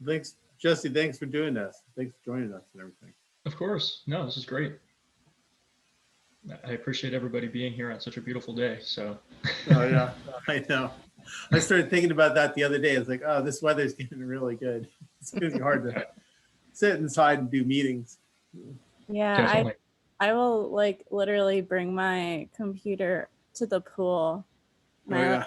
Thanks, Jesse. Thanks for doing this. Thanks for joining us and everything. Of course. No, this is great. I appreciate everybody being here on such a beautiful day. So. Oh yeah, I know. I started thinking about that the other day. It's like, oh, this weather's getting really good. It's getting hard to sit inside and do meetings. Yeah, Definitely. I will like literally bring my computer to the pool. Oh yeah.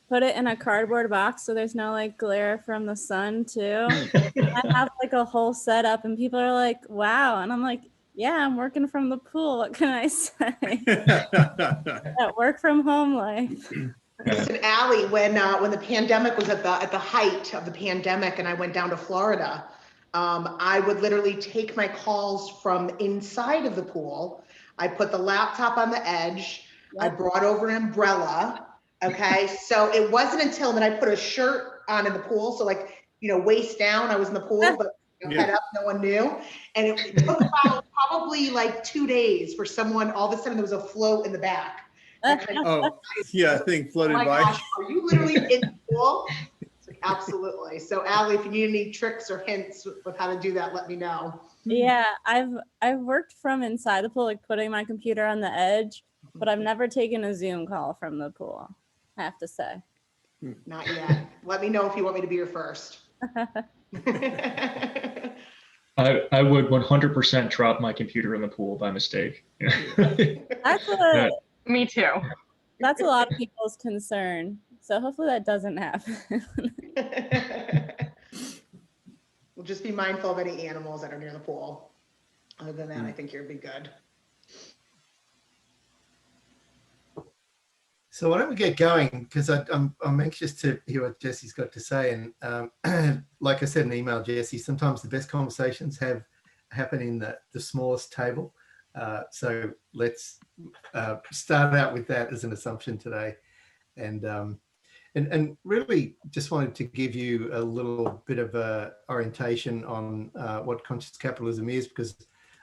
Put it in a cardboard box so there's no like glare from the sun too. I have like a whole setup and people are like, wow. And I'm like, yeah, I'm working from the pool. What can I say? That work from home life. Listen, Allie, when the pandemic was at the height of the pandemic and I went down to Florida, I would literally take my calls from inside of the pool. I put the laptop on the edge. Yep. I brought over an umbrella. Okay, so it wasn't until then I put a shirt on in the pool. So like, waist down, I was in the pool, but head up, no one knew. And it took about probably like 2 days for someone, all of a sudden there was a float in the back. Oh, yeah, thing floated by. Gosh, are you literally in the pool? It's like, absolutely. So Allie, if you need any tricks or hints with how to do that, let me know. Yeah, I've worked from inside the pool, like putting my computer on the edge, but I've never taken a Zoom call from the pool, I have to say. Not yet. Let me know if you want me to be your first. I would 100% drop my computer in the pool by mistake. Me too. That's a lot of people's concern. So hopefully that doesn't happen. We'll just be mindful of any animals that are near the pool. Other than that, I think you'll be good. So why don't we get going? Because I'm anxious to hear what Jesse's got to say. And like I said in the email, Jesse, sometimes the best conversations happen in the smallest table. So let's start out with that as an assumption today. And really just wanted to give you a little bit of a orientation on what conscious capitalism is, because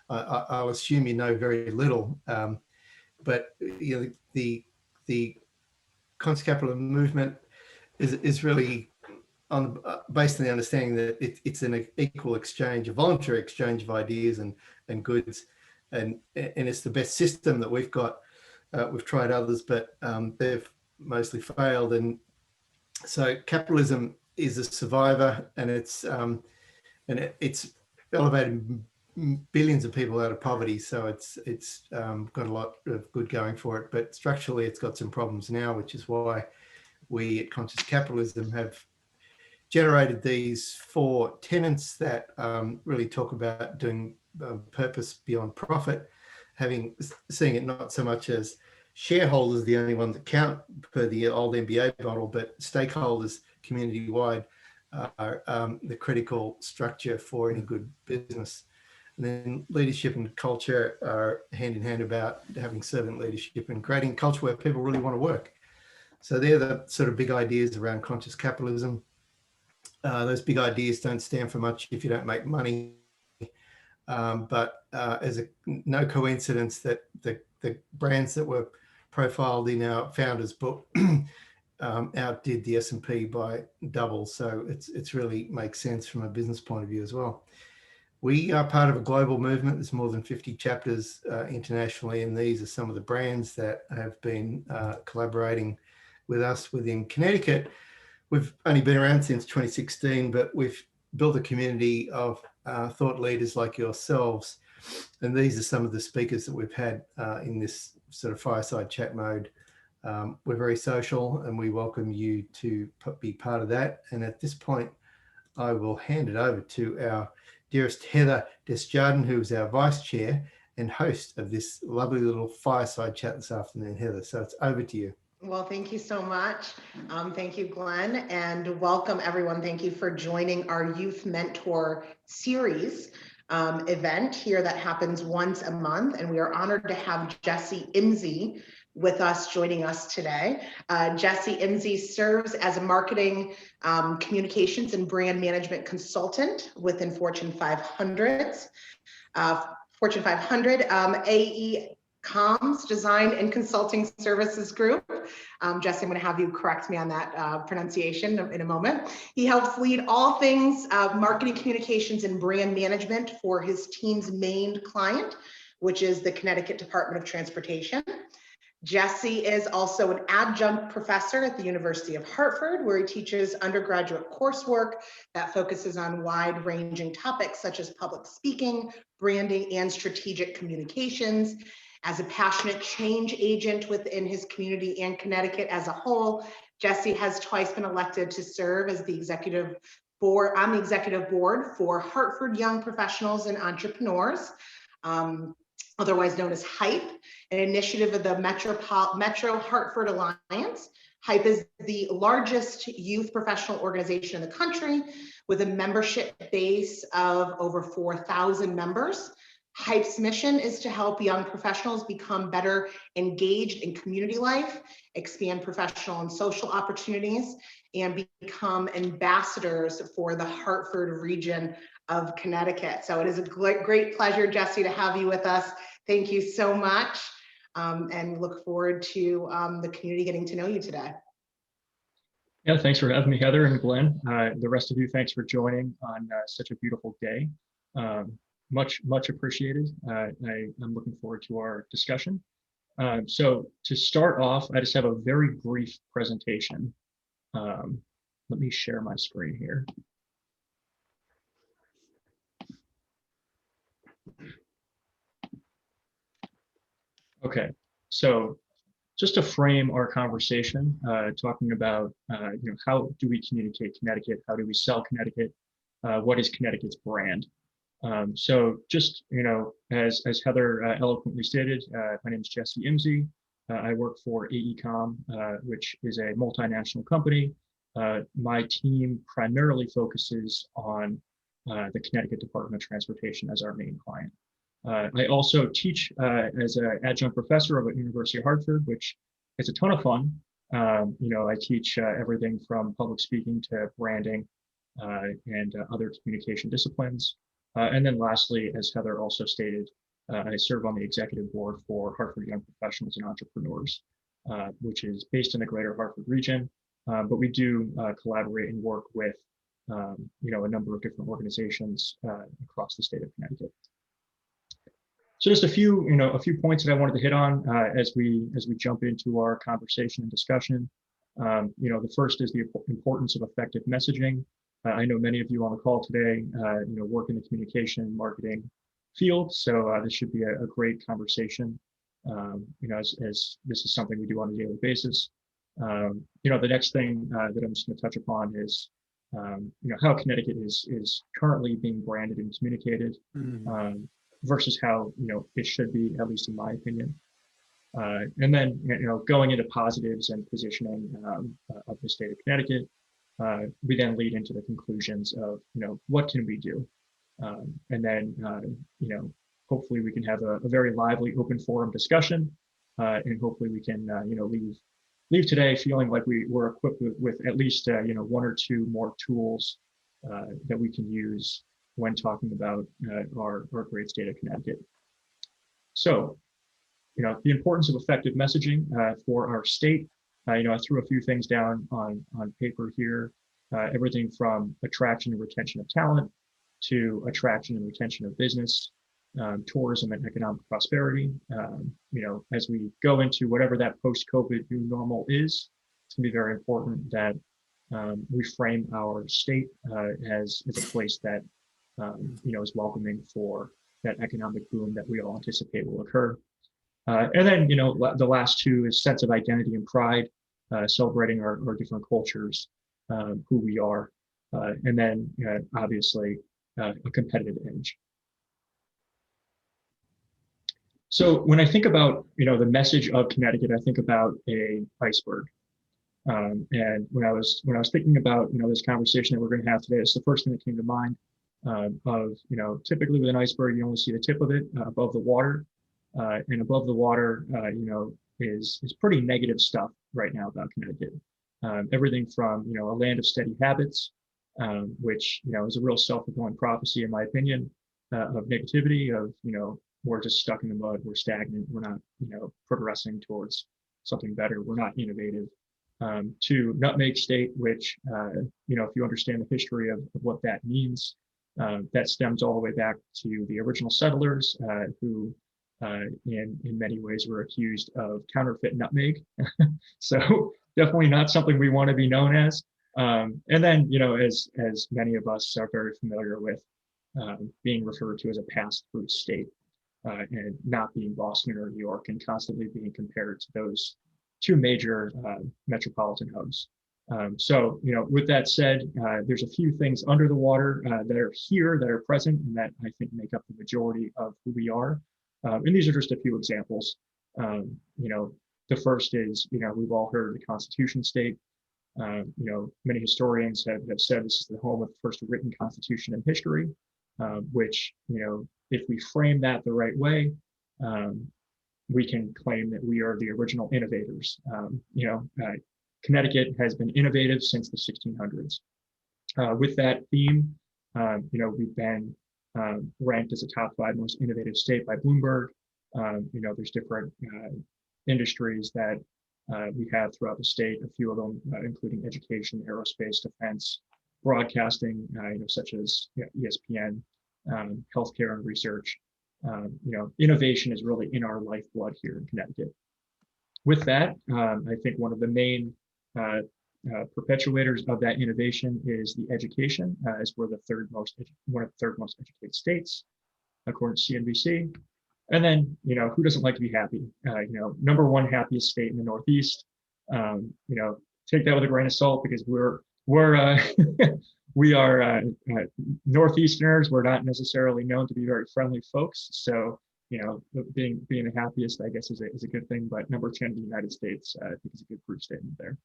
I'll assume you know very little. But the conscious capitalism movement is really based on the understanding that it's an equal exchange, a voluntary exchange of ideas and goods. And it's the best system that we've got. We've tried others, but they've mostly failed. And so capitalism is a survivor, and it's elevated billions of people out of poverty. So it's got a lot of good going for it, but structurally it's got some problems now, which is why we at Conscious Capitalism have generated these 4 tenets that really talk about doing purpose beyond profit, seeing it not so much as shareholders the only ones that count per the old MBA model, but stakeholders community-wide are the critical structure for any good business. And then leadership and culture are hand in hand about having servant leadership and creating a culture where people really want to work. So they're the sort of big ideas around conscious capitalism. Those big ideas don't stand for much if you don't make money. But as no coincidence that the brands that were profiled in our founders book outdid the S&P by double. So it's really makes sense from a business point of view as well. We are part of a global movement. There's more than 50 chapters internationally, and these are some of the brands that have been collaborating with us within Connecticut. We've only been around since 2016, but we've built a community of thought leaders like yourselves. And these are some of the speakers that we've had in this sort of fireside chat mode. We're very social, and we welcome you to be part of that. And at this point, I will hand it over to our dearest Heather Desjardins, who is our vice chair and host of this lovely little fireside chat this afternoon. Heather, so it's over to you. Well, thank you so much. Thank you, Glenn, and welcome everyone. Thank you for joining our Youth Mentor Series event here that happens once a month. And we are honored to have Jesse Imsey with us, joining us today. Jesse Imsey serves as a marketing, communications and brand management consultant within Fortune 500. AE Comms Design and Consulting Services Group. Jesse, I'm going to have you correct me on that pronunciation in a moment. He helps lead all things marketing communications and brand management for his team's main client, which is the Connecticut Department of Transportation. Jesse is also an adjunct professor at the University of Hartford, where he teaches undergraduate coursework that focuses on wide-ranging topics such as public speaking, branding, and strategic communications. As a passionate change agent within his community and Connecticut as a whole, Jesse has twice been elected to serve as the executive board, on the executive board for Hartford Young Professionals and Entrepreneurs, otherwise known as HYPE, an initiative of the Metro Hartford Alliance. HYPE is the largest youth professional organization in the country with a membership base of over 4,000 members. HYPE's mission is to help young professionals become better engaged in community life, expand professional and social opportunities, and become ambassadors for the Hartford region of Connecticut. So it is a great pleasure, Jesse, to have you with us. Thank you so much, and look forward to the community getting to know you today. Yeah, thanks for having me, Heather and Glenn. The rest of you, thanks for joining on such a beautiful day. Much appreciated. I'm looking forward to our discussion. So to start off, I just have a very brief presentation. Let me share my screen here. Okay, so just to frame our conversation, talking about how do we communicate Connecticut? How do we sell Connecticut? What is Connecticut's brand? So just, as Heather eloquently stated, my name is Jesse Imsey. I work for AECOM, which is a multinational company. My team primarily focuses on the Connecticut Department of Transportation as our main client. I also teach as an adjunct professor over at University of Hartford, which is a ton of fun. I teach everything from public speaking to branding and other communication disciplines. And then lastly, as Heather also stated, I serve on the executive board for Hartford Young Professionals and Entrepreneurs, which is based in the greater Hartford region. But we do collaborate and work with, a number of different organizations across the state of Connecticut. So just a few points that I wanted to hit on as we jump into our conversation and discussion. The first is the importance of effective messaging. I know many of you on the call today, work in the communication marketing field, so this should be a great conversation. As this is something we do on a daily basis. The next thing that I'm just going to touch upon is, how Connecticut is currently being branded and communicated versus how it should be, at least in my opinion. And then going into positives and positioning of the state of Connecticut. We then lead into the conclusions of, what can we do? And then, hopefully we can have a very lively open forum discussion. And hopefully we can, leave today feeling like we were equipped with at least, one or two more tools that we can use when talking about our great state of Connecticut. So, the importance of effective messaging for our state. I threw a few things down on paper here, everything from attraction and retention of talent to attraction and retention of business, tourism and economic prosperity. As we go into whatever that post-COVID new normal is, it's gonna be very important that we frame our state as a place that is welcoming for that economic boom that we all anticipate will occur. And then, the last two is sense of identity and pride, celebrating our different cultures, who we are, and then obviously a competitive edge. So when I think about, the message of Connecticut, I think about a iceberg. And when I was thinking about, this conversation that we're going to have today, it's the first thing that came to mind of, typically with an iceberg, you only see the tip of it above the water. And above the water, is pretty negative stuff right now about Connecticut. Everything from, a land of steady habits, which, is a real self-fulfilling prophecy, in my opinion, of negativity, of, we're just stuck in the mud, we're stagnant, we're not, progressing towards something better, we're not innovative. To nutmeg state, which, if you understand the history of what that means, that stems all the way back to the original settlers, who in many ways were accused of counterfeit nutmeg. So definitely not something we want to be known as. And then, as many of us are very familiar with, being referred to as a pass-through state, and not being Boston or New York, and constantly being compared to those two major metropolitan hubs. So, with that said, there's a few things under the water that are here, that are present, and that I think make up the majority of who we are. And these are just a few examples. The first is, we've all heard of the Constitution state. Many historians have said this is the home of the first written constitution in history, which, if we frame that the right way, we can claim that we are the original innovators. Connecticut has been innovative since the 1600s. With that theme, we've been ranked as a top 5 most innovative state by Bloomberg. There's different industries that we have throughout the state, a few of them, including education, aerospace, defense, broadcasting, such as ESPN, healthcare and research. Innovation is really in our lifeblood here in Connecticut. With that, I think one of the main perpetuators of that innovation is the education, as we're one of the third most educated states, according to CNBC. And then, who doesn't like to be happy? Number 1 happiest state in the Northeast. Take that with a grain of salt, because we are Northeasterners. We're not necessarily known to be very friendly folks. So, being the happiest, I guess, is a good thing. But number 10 in the United States, I think, is a good proof statement there.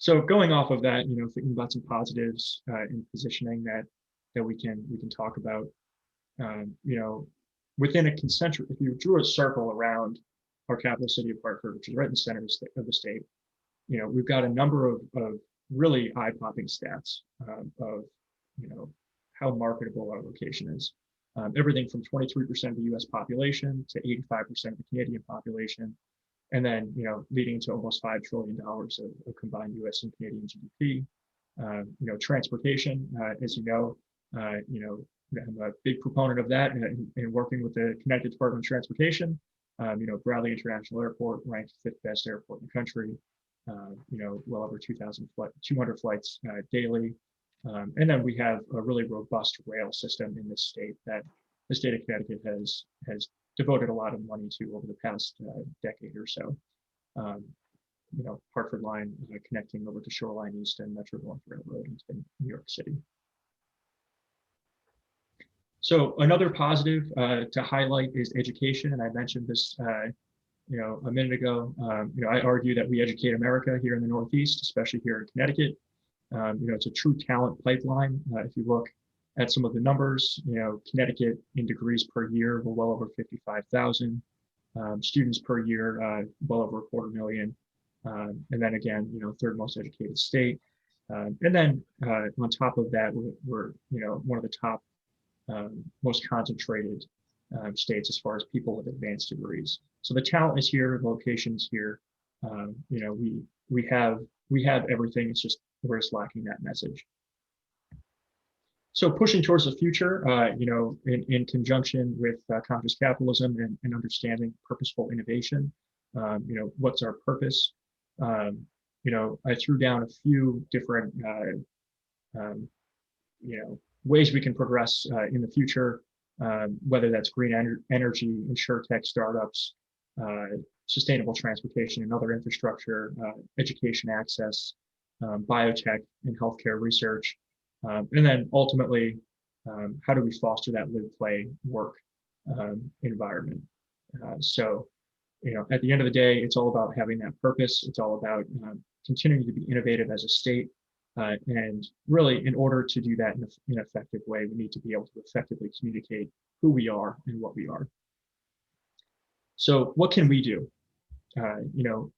So going off of that, thinking about some positives in positioning that we can talk about. Within a concentric, if you drew a circle around our capital city of Hartford, which is right in the center of the state, we've got a number of really eye-popping stats of how marketable our location is. Everything from 23% of the U.S. population to 85% of the Canadian population, and then leading to almost $5 trillion of combined U.S. and Canadian GDP. Transportation, as I'm a big proponent of that, and working with the Connecticut Department of Transportation. Bradley International Airport, ranked 5th best airport in the country. Well over 200 flights daily. And then we have a really robust rail system in this state that the state of Connecticut has devoted a lot of money to over the past decade or so. Hartford Line connecting over to Shoreline East and Metro North Railroad into New York City. So another positive to highlight is education, and I mentioned this a minute ago. I argue that we educate America here in the Northeast, especially here in Connecticut. It's a true talent pipeline. If you look at some of the numbers, Connecticut in degrees per year, we're well over 55,000 students per year, well over 250,000. And then again, third most educated state. And then on top of that, we're one of the top most concentrated states as far as people with advanced degrees. So the talent is here, the location is here. We have everything. It's just we're just lacking that message. So pushing towards the future, in conjunction with conscious capitalism and understanding purposeful innovation, what's our purpose? I threw down a few different, ways we can progress in the future, whether that's green energy, insurtech startups, sustainable transportation and other infrastructure, education access, biotech and healthcare research, and then ultimately, how do we foster that live, play, work environment? So, at the end of the day, it's all about having that purpose. It's all about continuing to be innovative as a state. And really, in order to do that in an effective way, we need to be able to effectively communicate who we are and what we are. So what can we do?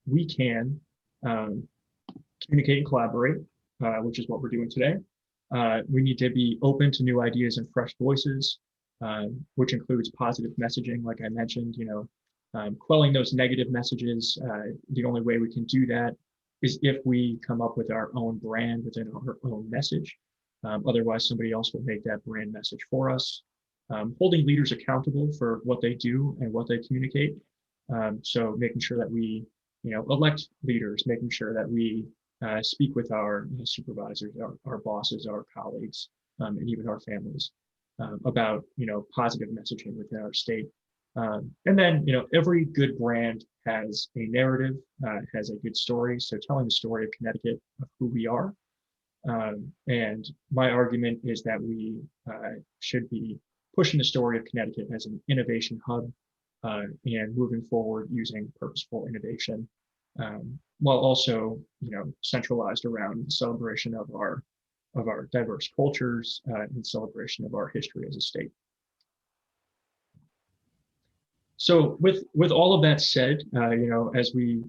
We can communicate and collaborate, which is what we're doing today. We need to be open to new ideas and fresh voices. which includes positive messaging, like I mentioned, quelling those negative messages. The only way we can do that is if we come up with our own brand within our own message. Otherwise, somebody else will make that brand message for us. Holding leaders accountable for what they do and what they communicate. So making sure that we, elect leaders, making sure that we speak with our supervisors, our bosses, our colleagues, and even our families about, positive messaging within our state. And then, every good brand has a narrative, has a good story. So telling the story of Connecticut, of who we are. And my argument is that we should be pushing the story of Connecticut as an innovation hub and moving forward using purposeful innovation, while also, centralized around the celebration of our diverse cultures and celebration of our history as a state. So with all of that said, as we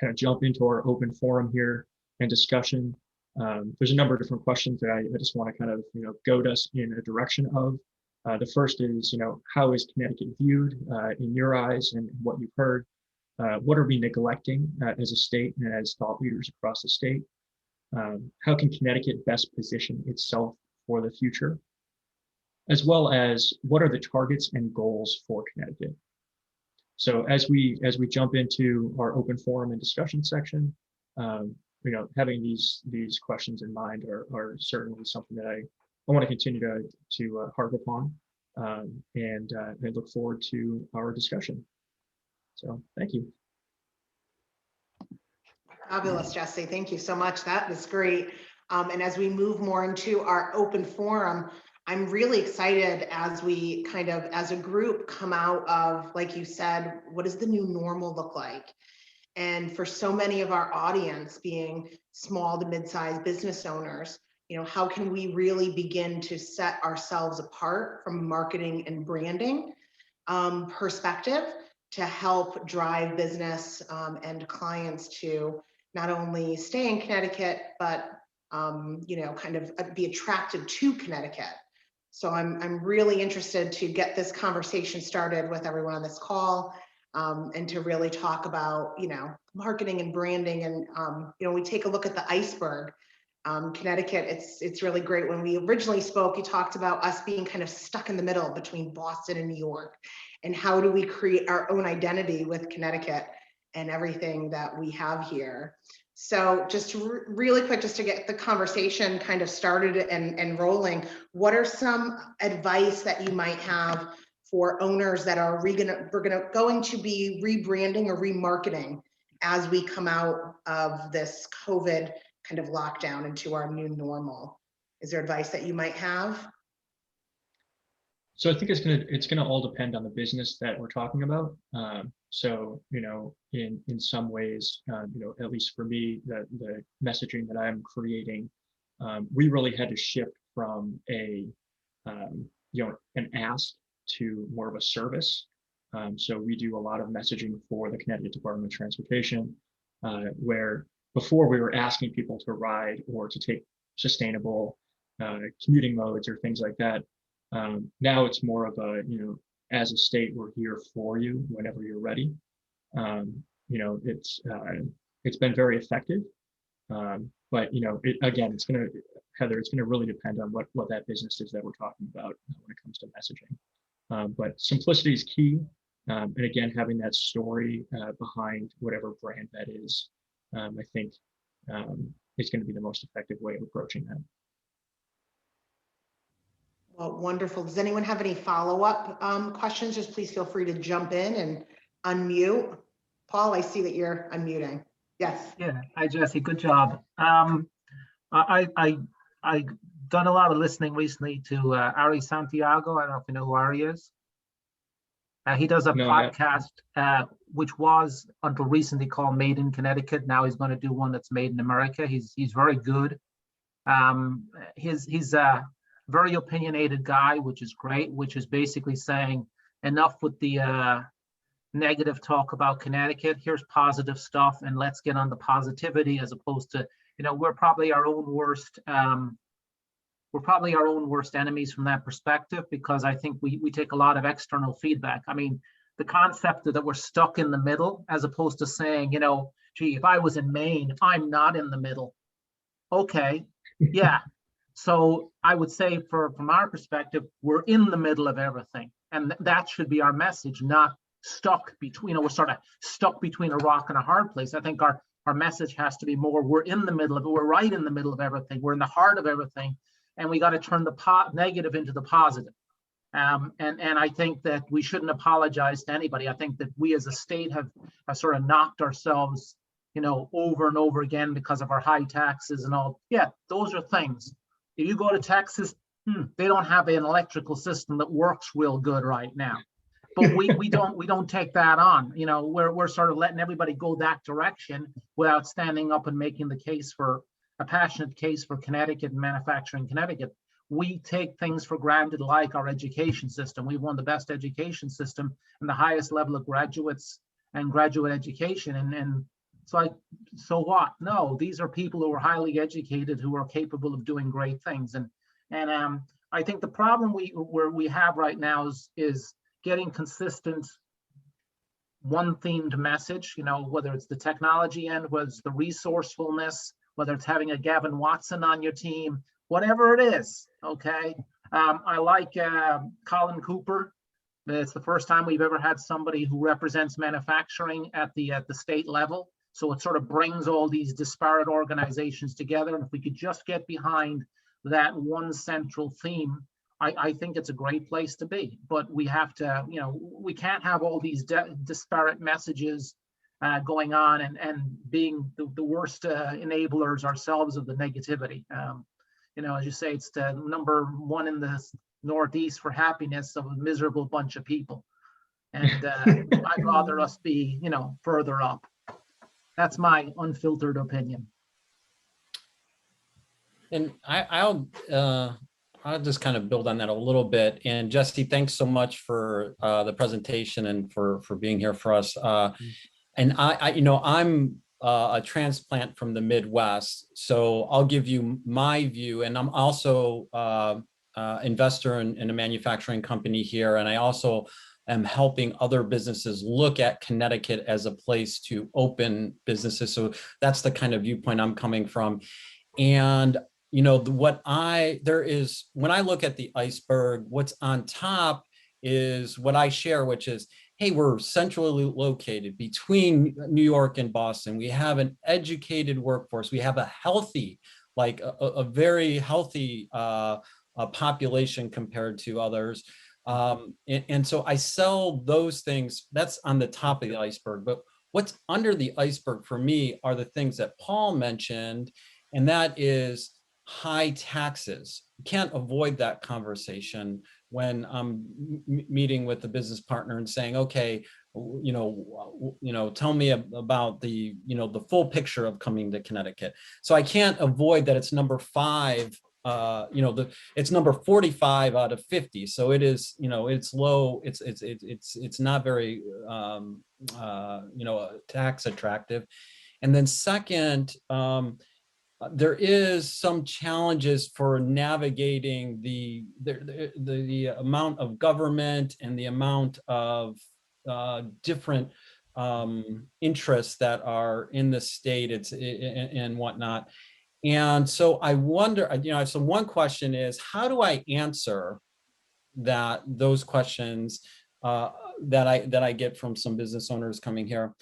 kind of jump into our open forum here and discussion, there's a number of different questions that I just want to kind of, goad us in a direction of. The first is, how is Connecticut viewed in your eyes and what you've heard? What are we neglecting as a state and as thought leaders across the state? How can Connecticut best position itself for the future? As well as what are the targets and goals for Connecticut? So as we jump into our open forum and discussion section, having these questions in mind are certainly something that I want to continue to harp upon, and I look forward to our discussion. So thank you. Fabulous, Jesse. Thank you so much. That was great. And as we move more into our open forum, I'm really excited as we kind of, as a group, come out of, like you said, what does the new normal look like? And for so many of our audience being small to mid-sized business owners, how can we really begin to set ourselves apart from marketing and branding perspective to help drive business and clients to not only stay in Connecticut, but kind of be attracted to Connecticut. So I'm really interested to get this conversation started with everyone on this call, and to really talk about, marketing and branding. And, we take a look at the iceberg. Connecticut, it's really great. When we originally spoke, you talked about us being kind of stuck in the middle between Boston and New York, and how do we create our own identity with Connecticut and everything that we have here. So just really quick, just to get the conversation kind of started and rolling, what are some advice that you might have for owners that are going to be rebranding or remarketing as we come out of this COVID kind of lockdown into our new normal? Is there advice that you might have? So I think it's gonna all depend on the business that we're talking about. So in some ways, at least for me, the messaging that I'm creating, we really had to shift from an ask to more of a service. So we do a lot of messaging for the Connecticut Department of Transportation, where before we were asking people to ride or to take sustainable commuting modes or things like that. Now it's more of a, as a state, we're here for you whenever you're ready. It's been very effective, but again, Heather, it's gonna really depend on what that business is that we're talking about when it comes to messaging. But simplicity is key, and again, having that story behind whatever brand that is, I think is going to be the most effective way of approaching that. Well, wonderful. Does anyone have any follow-up questions? Just please feel free to jump in and unmute. Paul, I see that you're unmuting. Yes. Yeah. Hi, Jesse. Good job. I done a lot of listening recently to Ari Santiago. I don't know if you know who Ari is. He does a podcast, which was until recently called Made in Connecticut. Now he's going to do one that's Made in America. He's very good. He's a very opinionated guy, which is great, which is basically saying enough with the negative talk about Connecticut. Here's positive stuff, and let's get on the positivity, as opposed to, we're probably our own worst we're probably our own worst enemies from that perspective, because I think we take a lot of external feedback. I mean, the concept that we're stuck in the middle, as opposed to saying, you know, gee, if I was in Maine, I'm not in the middle. Okay, yeah. So I would say from our perspective, we're in the middle of everything. And that should be our message, not stuck between, you know, we're sort of stuck between a rock and a hard place. I think our message has to be more, we're in the middle of it. We're right in the middle of everything. We're in the heart of everything. And we got to turn the negative into the positive. And I think that we shouldn't apologize to anybody. I think that we as a state have sort of knocked ourselves, you know, over and over again because of our high taxes and all. Yeah, those are things. If you go to Texas, they don't have an electrical system that works real good right now. But we don't take that on. You know, we're sort of letting everybody go that direction without standing up and making the case for a passionate case for Connecticut and manufacturing Connecticut. We take things for granted, like our education system. We won the best education system and the highest level of graduates and graduate education. And it's like, so what? No, these are people who are highly educated, who are capable of doing great things. And I think the problem we have right now is getting consistent one themed message, you know, whether it's the technology end, whether it's the resourcefulness, whether it's having a Gavin Watson on your team, whatever it is. Okay. I like Colin Cooper. It's the first time we've ever had somebody who represents manufacturing at the state level. So it sort of brings all these disparate organizations together. And if we could just get behind that one central theme, I think it's a great place to be. But we have to, you know, we can't have all these disparate messages going on and being the worst enablers ourselves of the negativity. You know, as you say, it's the number one in the Northeast for happiness of a miserable bunch of people. And I'd rather us be, you know, further up. That's my unfiltered opinion. And I'll just kind of build on that a little bit. And Jesse, thanks so much for the presentation and for being here for us. And I you know, I'm a transplant from the Midwest, so I'll give you my view. And I'm also investor in a manufacturing company here, and I also am helping other businesses look at Connecticut as a place to open businesses. So that's the kind of viewpoint I'm coming from. And you know, when I look at the iceberg, what's on top is what I share, which is, hey, we're centrally located between New York and Boston. We have an educated workforce. We have a healthy, like a very healthy population compared to others. And so I sell those things. That's on the top of the iceberg. But what's under the iceberg for me are the things that Paul mentioned, and that is high taxes. You can't avoid that conversation when I'm meeting with the business partner and saying, okay, you know, tell me about the, you know, the full picture of coming to Connecticut. So I can't avoid that it's number 5. You know, it's number 45 out of 50. So it is, you know, it's low. It's not very, you know, tax attractive. And then second, there is some challenges for navigating the amount of government and the amount of different interests that are in the state and whatnot. And so I wonder, you know, so one question is, how do I answer those questions that I get from some business owners coming here?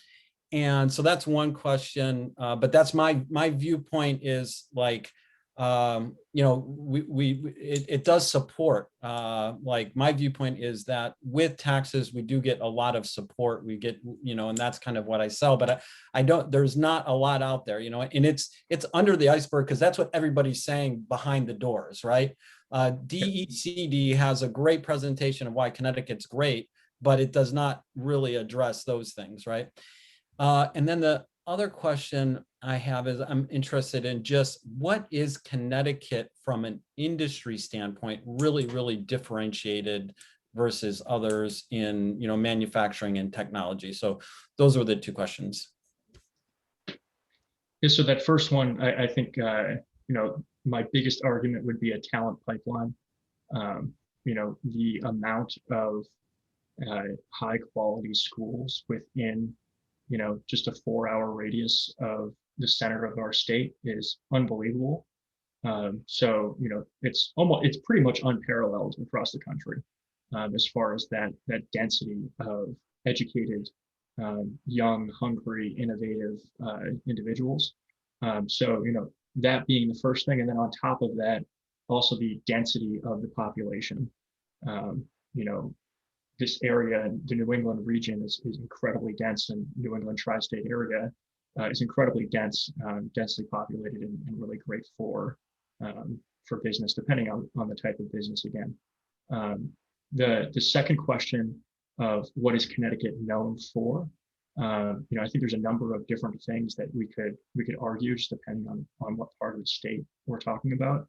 And so that's one question, but that's my viewpoint is like, you know, it does support, like my viewpoint is that with taxes, we do get a lot of support. We get, you know, and that's kind of what I sell, but I don't, there's not a lot out there, you know, and it's under the iceberg because that's what everybody's saying behind the doors, right? DECD has a great presentation of why Connecticut's great, but it does not really address those things, right? And then the other question I have is I'm interested in just what is Connecticut from an industry standpoint really, really differentiated versus others in, you know, manufacturing and technology. So those are the two questions. Yeah, so that first one, I think, you know, my biggest argument would be a talent pipeline. The amount of high quality schools within, just a 4-hour radius of the center of our state is unbelievable. It's pretty much unparalleled across the country as far as that density of educated, young, hungry, innovative individuals. That being the first thing, and then on top of that, also the density of the population. This area, the New England region, is incredibly dense, and New England tri-state area is incredibly dense, densely populated, and really great for business, depending on the type of business. Again, the second question of what is Connecticut known for? I think there's a number of different things that we could argue, just depending on what part of the state we're talking about.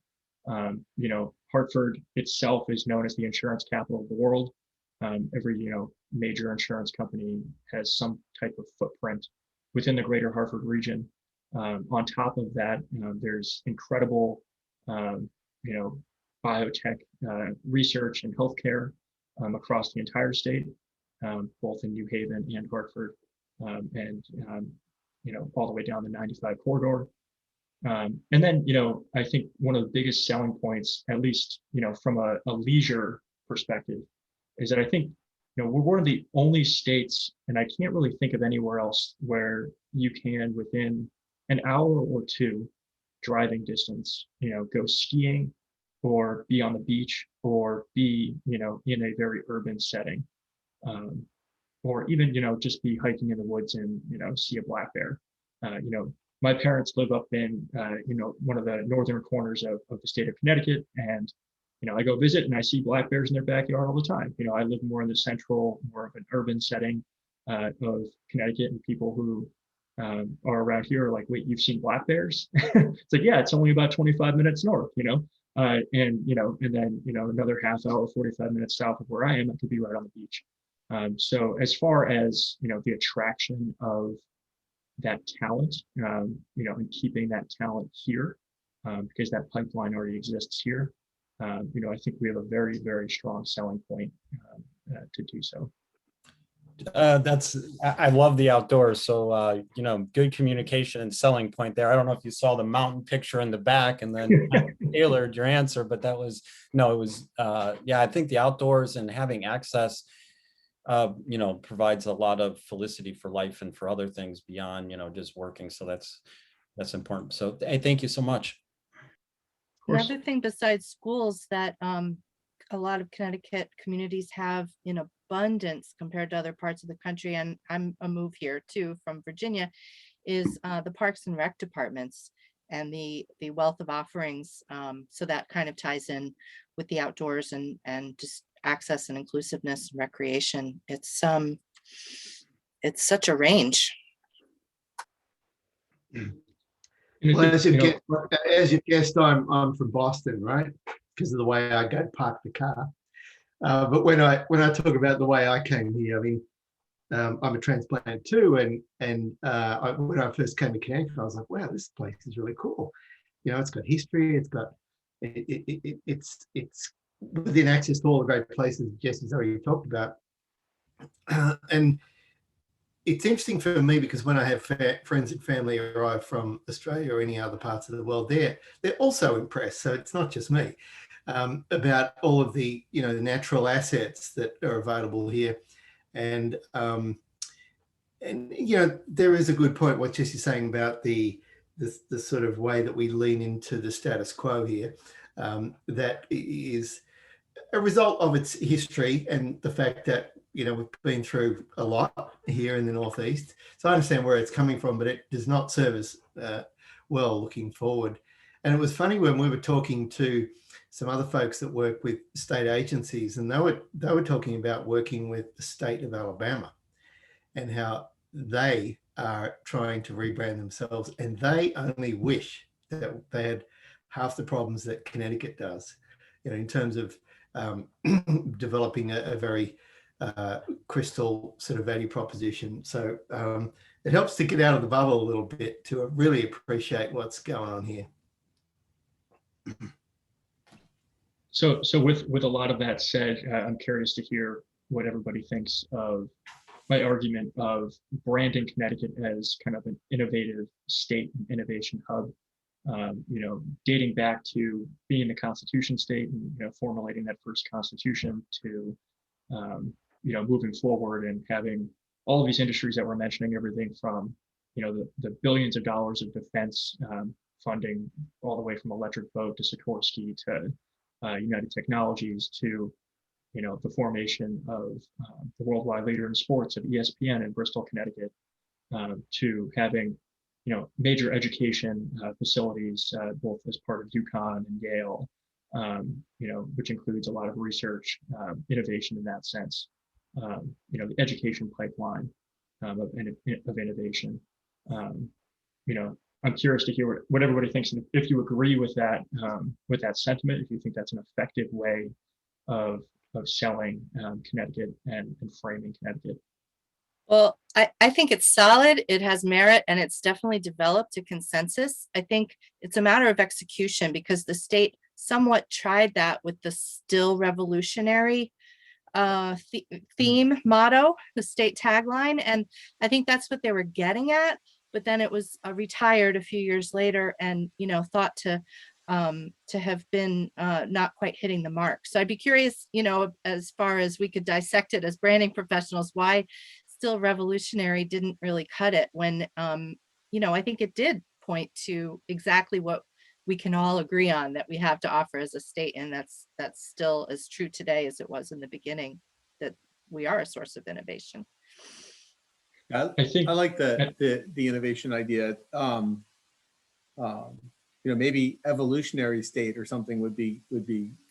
Hartford itself is known as the insurance capital of the world. Every major insurance company has some type of footprint within the greater Hartford region. On top of that, there's incredible biotech research and healthcare across the entire state, both in New Haven and Hartford, and all the way down the 95 corridor. And then, I think one of the biggest selling points, at least, from a leisure perspective, is that I think, we're one of the only states, and I can't really think of anywhere else, where you can, within an hour or two driving distance, go skiing or be on the beach or be, in a very urban setting, or even, just be hiking in the woods and, see a black bear. My parents live up in, one of the northern corners of the state of Connecticut, and I go visit and I see black bears in their backyard all the time. I live more in the central, more of an urban setting of Connecticut, and people who are around here are like, wait, you've seen black bears? It's like, yeah, it's only about 25 minutes north, and then, another half hour, 45 minutes south of where I am, I could be right on the beach. So as far as, the attraction of that talent, and keeping that talent here, because that pipeline already exists here, I think we have a very, very strong selling point to do so. I love the outdoors. So, good communication and selling point there. I don't know if you saw the mountain picture in the back and then tailored your answer, but I think the outdoors and having access, provides a lot of felicity for life and for other things beyond, just working. So that's important. So thank you so much. Another thing besides schools that a lot of Connecticut communities have in abundance compared to other parts of the country, and I'm a move here too from Virginia, is the Parks and Rec departments and the wealth of offerings. So that kind of ties in with the outdoors and just access and inclusiveness and recreation. It's such a range. Well, as you guessed, I'm from Boston, right? Because of the way I go park the car. But when I talk about the way I came here, I mean, I'm a transplant too, and when I first came to Connecticut, I was like, wow, this place is really cool. It's got history. It's got it's within access to all the great places Jesse's already talked about, and it's interesting for me because when I have friends and family arrive from Australia or any other parts of the world, they're also impressed. So it's not just me, about all of the the natural assets that are available here, and there is a good point what Jesse's saying about the sort of way that we lean into the status quo here, that is a result of its history and the fact that we've been through a lot here in the Northeast. So I understand where it's coming from, but it does not serve us well looking forward. And it was funny when we were talking to some other folks that work with state agencies, and they were talking about working with the state of Alabama and how they are trying to rebrand themselves, and they only wish that they had half the problems that Connecticut does, in terms of developing a very crystal sort of value proposition. So it helps to get out of the bubble a little bit to really appreciate what's going on here. So with a lot of that said, I'm curious to hear what everybody thinks of my argument of branding Connecticut as kind of an innovative state and innovation hub. Dating back to being the Constitution state and formulating that first Constitution to moving forward and having all of these industries that we're mentioning, everything from the billions of dollars of defense funding, all the way from electric boat to Sikorsky to United Technologies to the formation of the worldwide leader in sports of ESPN in Bristol, Connecticut, to having major education facilities, both as part of UConn and Yale, which includes a lot of research, innovation in that sense. The education pipeline of innovation. I'm curious to hear what everybody thinks, and if you agree with that sentiment, if you think that's an effective way of selling Connecticut and framing Connecticut. Well, I think it's solid, it has merit, and it's definitely developed a consensus. I think it's a matter of execution because the state somewhat tried that with the still revolutionary theme motto, the state tagline. And I think that's what they were getting at, but then it was retired a few years later and, thought to have been not quite hitting the mark. So I'd be curious, as far as we could dissect it as branding professionals, why still revolutionary didn't really cut it when, I think it did point to exactly what we can all agree on that we have to offer as a state. And that's still as true today as it was in the beginning, that we are a source of innovation. I like the innovation idea. Maybe evolutionary state or something would be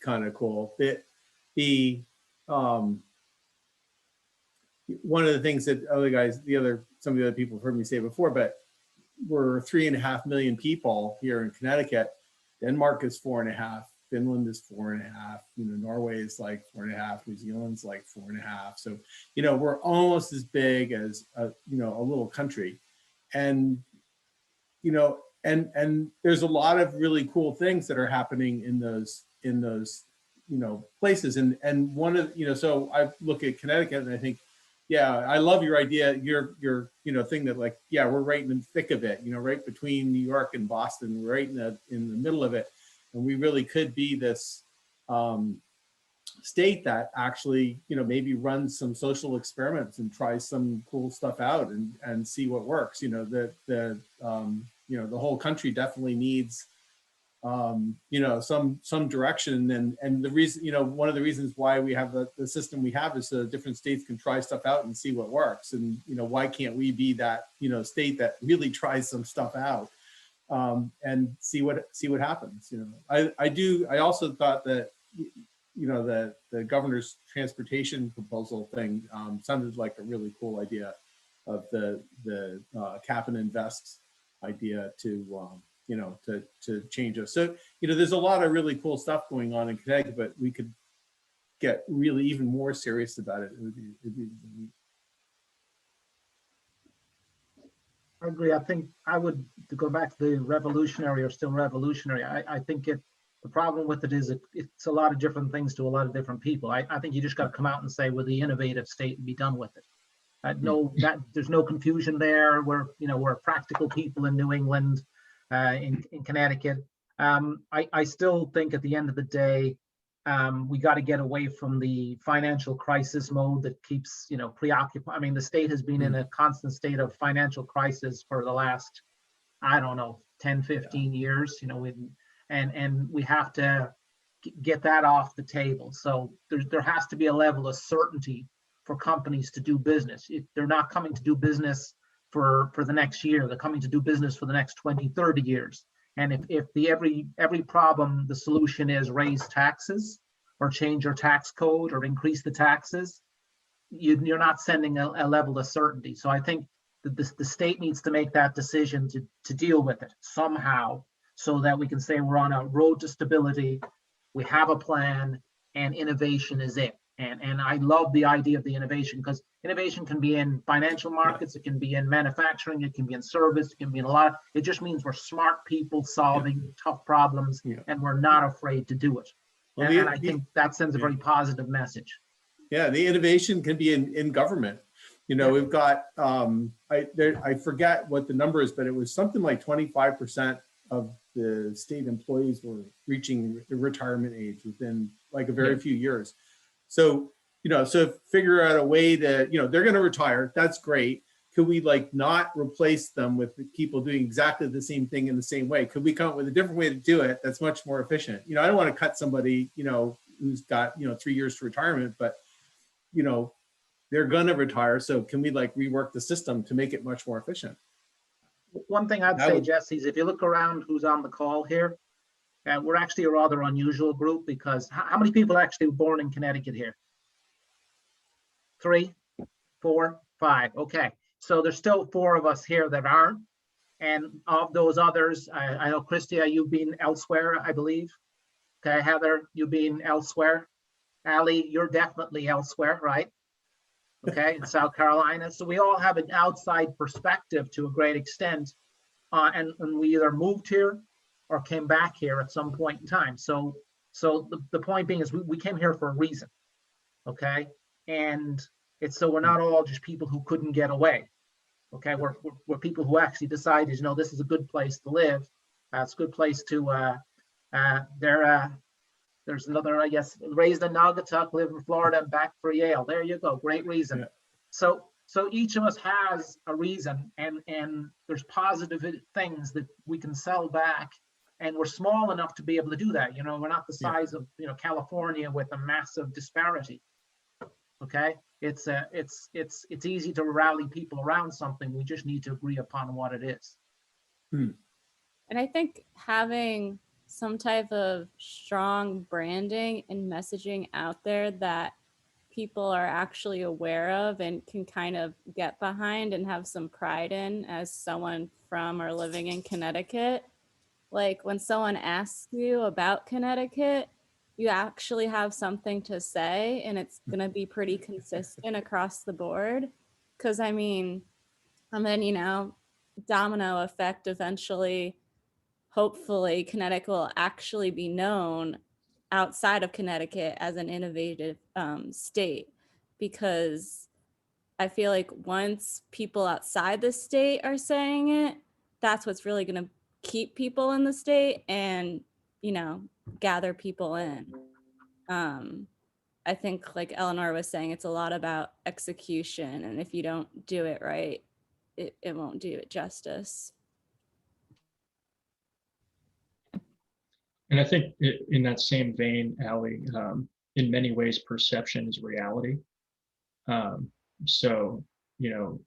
kind of cool. One of the things that some of the other people have heard me say before, but we're 3.5 million people here in Connecticut. Denmark is 4.5. Finland is 4.5. Norway is like 4.5. New Zealand's like 4.5. So, we're almost as big as a little country, and and there's a lot of really cool things that are happening in those places. And one of so I look at Connecticut and I think, yeah, I love your idea, your thing that we're right in the thick of it, right between New York and Boston, right in the middle of it. And we really could be this state that actually, maybe runs some social experiments and tries some cool stuff out and see what works. The whole country definitely needs some direction, and the reason, one of the reasons why we have the system we have is so different states can try stuff out and see what works. And why can't we be that state that really tries some stuff out and see what happens? I also thought that the governor's transportation proposal thing sounded like a really cool idea, of the cap and invest idea to change us. So, there's a lot of really cool stuff going on in Connecticut, but we could get really even more serious about it. It'd be I agree. I think I would, to go back to the revolutionary or still revolutionary, I think the problem with it is it's a lot of different things to a lot of different people. I think you just got to come out and say we're the innovative state and be done with it. There's no confusion there. We're practical people in New England, in Connecticut. I still think at the end of the day, we got to get away from the financial crisis mode that keeps preoccupied. I mean, the state has been in a constant state of financial crisis for the last, 10, 15 years. And we have to get that off the table. So there has to be a level of certainty for companies to do business. They're not coming to do business for the next year. They're coming to do business for the next 20, 30 years. And if every problem, the solution is raise taxes or change your tax code or increase the taxes, you're not sending a level of certainty. So I think that the state needs to make that decision to deal with it somehow, so that we can say we're on a road to stability, we have a plan, and innovation is it. And I love the idea of the innovation, because innovation can be in financial markets, it can be in manufacturing, it can be in service, it can be in a lot. It just means we're smart people solving tough problems, and we're not afraid to do it. Well, And I think that sends a very positive message. Yeah, the innovation can be in government. You know, we've got, I forget what the number is, but it was something like 25% of the state employees were reaching the retirement age within like a very few years. So, you know, so figure out a way to, you know, they're going to retire. That's great. Could we like not replace them with people doing exactly the same thing in the same way? Could we come up with a different way to do it that's much more efficient? You know, I don't want to cut somebody, you know, who's got, you know, 3 years to retirement, but, you know, they're going to retire. So can we like rework the system to make it much more efficient? One thing I'd say, Jesse, is if you look around who's on the call here, we're actually a rather unusual group, because how many people actually were born in Connecticut here? 3, 4, 5. Okay. So there's still 4 of us here that aren't. And of those others, I know, Christia, you've been elsewhere, I believe. Okay, Heather, you've been elsewhere. Ali, you're definitely elsewhere, right? Okay, in South Carolina. So we all have an outside perspective to a great extent. And we either moved here or came back here at some point in time. So the point being is we came here for a reason. Okay, and it's so we're not all just people who couldn't get away. Okay, we're people who actually decided, you know, this is a good place to live. It's a good place to there's another, I guess, raised in Naugatuck, live in Florida, and back for Yale. There you go, great reason. Yeah. So each of us has a reason, and there's positive things that we can sell back, and we're small enough to be able to do that. You know, we're not the size of, you know, California with a massive disparity. Okay, it's easy to rally people around something. We just need to agree upon what it is. And I think having some type of strong branding and messaging out there that people are actually aware of and can kind of get behind and have some pride in as someone from or living in Connecticut. Like when someone asks you about Connecticut, you actually have something to say, and it's going to be pretty consistent across the board. Because I mean, and then, you know, domino effect, eventually, hopefully Connecticut will actually be known outside of Connecticut as an innovative state, because I feel like once people outside the state are saying it, that's what's really going to keep people in the state and, you know, gather people in. I think, like Eleanor was saying, it's a lot about execution, and if you don't do it right, it won't do it justice. And I think in that same vein, Ali, in many ways, perception is reality. So, you know,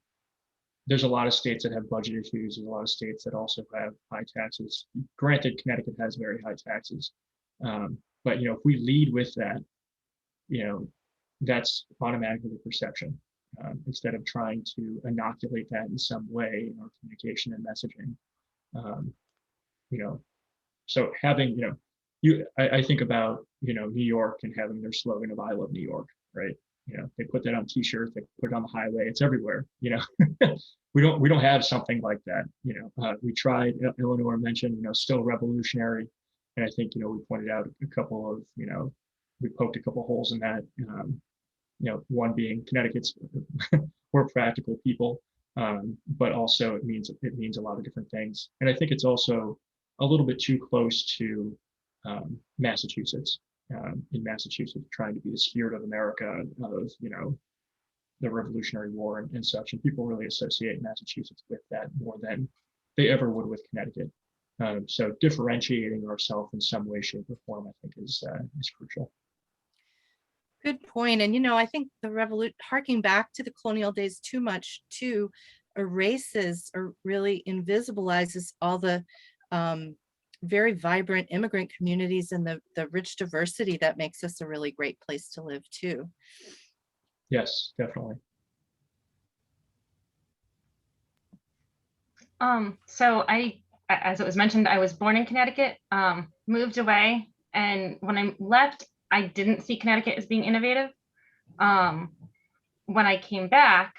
there's a lot of states that have budget issues. There's a lot of states that also have high taxes. Granted, Connecticut has very high taxes. But, you know, if we lead with that, you know, that's automatically the perception, instead of trying to inoculate that in some way in our communication and messaging. You know, so having, you know, I think about, you know, New York and having their slogan of "I love New York," right? You know, they put that on T-shirts, they put it on the highway, it's everywhere. You know, we don't have something like that. You know, we tried. Eleanor mentioned, you know, still revolutionary, and I think, you know, we pointed out a couple of, you know, we poked a couple holes in that. You know, one being Connecticut's we're practical people, but also it means a lot of different things, and I think it's also a little bit too close to Massachusetts. In Massachusetts, trying to be the spirit of America, of, you know, the Revolutionary War and such, and people really associate Massachusetts with that more than they ever would with Connecticut. So differentiating ourselves in some way, shape, or form, I think, is crucial. Good point. And, you know, I think the revolution, harking back to the colonial days too much, too, erases or really invisibilizes all the very vibrant immigrant communities and the rich diversity that makes us a really great place to live too. Yes, definitely. So as it was mentioned, I was born in Connecticut, moved away, and when I left, I didn't see Connecticut as being innovative. When I came back,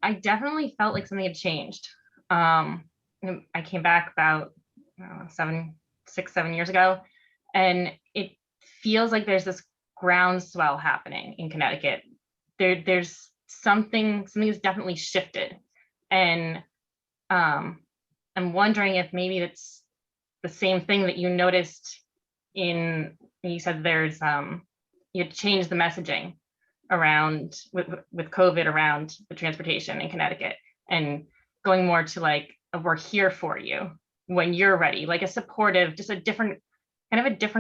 I definitely felt like something had changed. I came back about 7 years ago, and it feels like there's this groundswell happening in Connecticut. There's something has definitely shifted, and I'm wondering if maybe it's the same thing that you noticed you said there's you had changed the messaging around with COVID around the transportation in Connecticut, and going more to like we're here for you when you're ready, like a supportive, just a different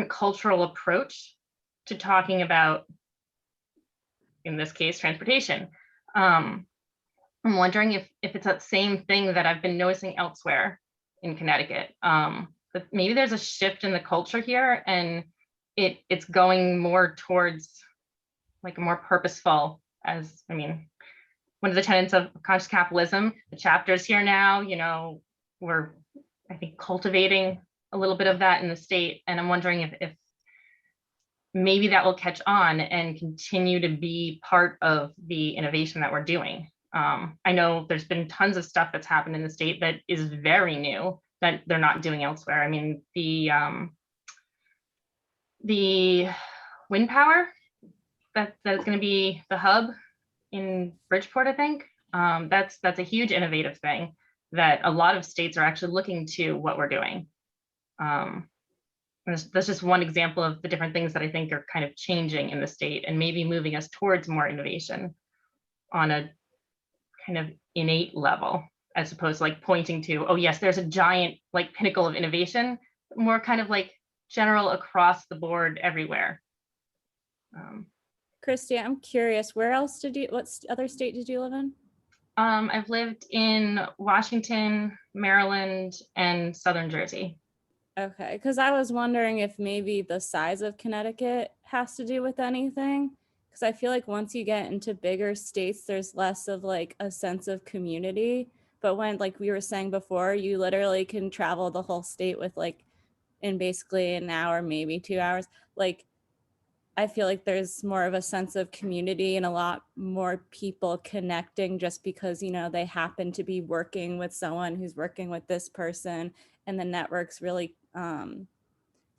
cultural approach to talking about, in this case, transportation. I'm wondering if it's that same thing that I've been noticing elsewhere in Connecticut. But maybe there's a shift in the culture here, and it's going more towards like a more purposeful, one of the tenets of conscious capitalism. The chapter's here now, we're, I think, cultivating a little bit of that in the state. And I'm wondering if maybe that will catch on and continue to be part of the innovation that we're doing. I know there's been tons of stuff that's happened in the state that is very new that they're not doing elsewhere. I mean, the wind power that is going to be the hub in Bridgeport, I think. That's a huge innovative thing that a lot of states are actually looking to what we're doing. That's just one example of the different things that I think are kind of changing in the state and maybe moving us towards more innovation on a kind of innate level, as opposed to like pointing to, oh yes, there's a giant like pinnacle of innovation, more kind of like general across the board everywhere. Christy, I'm curious, what other state did you live in? I've lived in Washington, Maryland, and Southern Jersey. Okay, because I was wondering if maybe the size of Connecticut has to do with anything. Because I feel like once you get into bigger states, there's less of like a sense of community. But when, like we were saying before, you literally can travel the whole state with like in basically an hour, maybe 2 hours. Like, I feel like there's more of a sense of community and a lot more people connecting just because, they happen to be working with someone who's working with this person, and the networks really,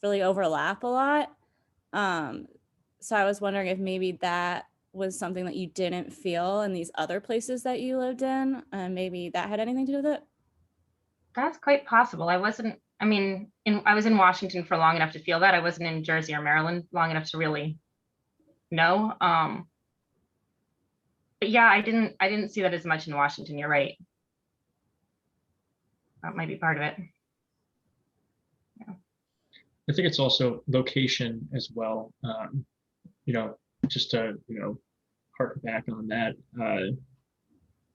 really overlap a lot. So I was wondering if maybe that was something that you didn't feel in these other places that you lived in, and maybe that had anything to do with it. That's quite possible. I was in Washington for long enough to feel that. I wasn't in Jersey or Maryland long enough to really know. But yeah, I didn't see that as much in Washington. You're right. That might be part of it. I think it's also location as well. Just to, hark back on that,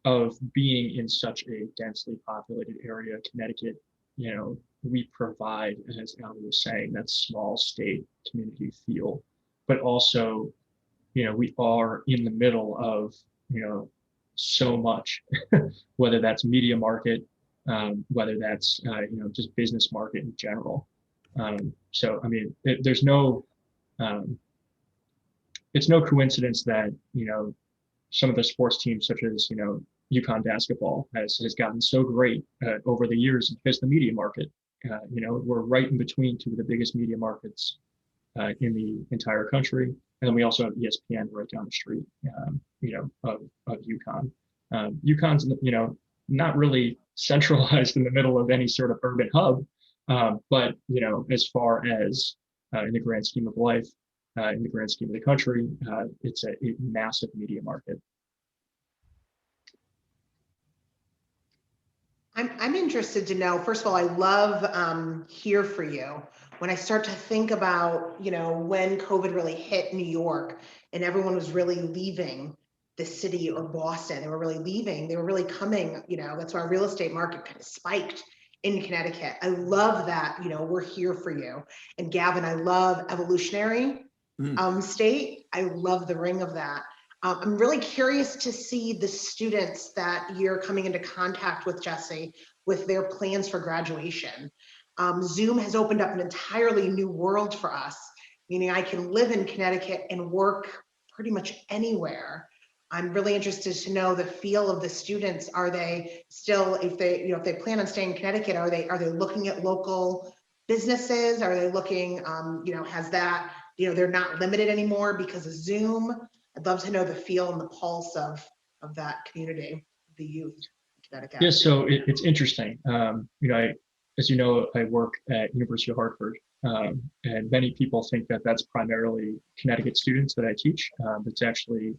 of being in such a densely populated area, Connecticut, we provide, as Ali was saying, that small state community feel, but also, we are in the middle of, so much, whether that's media market, whether that's, just business market in general. So, there's no, it's no coincidence that, some of the sports teams such as, UConn basketball has gotten so great over the years because the media market, we're right in between two of the biggest media markets in the entire country. And then we also have ESPN right down the street, of UConn. UConn's, not really centralized in the middle of any sort of urban hub, but, as far as in the grand scheme of life, in the grand scheme of the country, it's a massive media market. I'm interested to know, first of all, I love Here For You. When I start to think about, when COVID really hit New York and everyone was really leaving the city, or Boston, they were really leaving, they were really coming, that's why our real estate market kind of spiked in Connecticut. I love that, we're here for you. And Gavin, I love evolutionary state. I love the ring of that. I'm really curious to see the students that you're coming into contact with, Jesse, with their plans for graduation. Zoom has opened up an entirely new world for us, meaning I can live in Connecticut and work pretty much anywhere. I'm really interested to know the feel of the students. Are they still, if they, if they plan on staying in Connecticut, are they looking at local businesses? Are they looking, has that, they're not limited anymore because of Zoom? I'd love to know the feel and the pulse of that community, the youth in Connecticut. Yeah, so it's interesting. As you know, I work at University of Hartford, and many people think that that's primarily Connecticut students that I teach. It's actually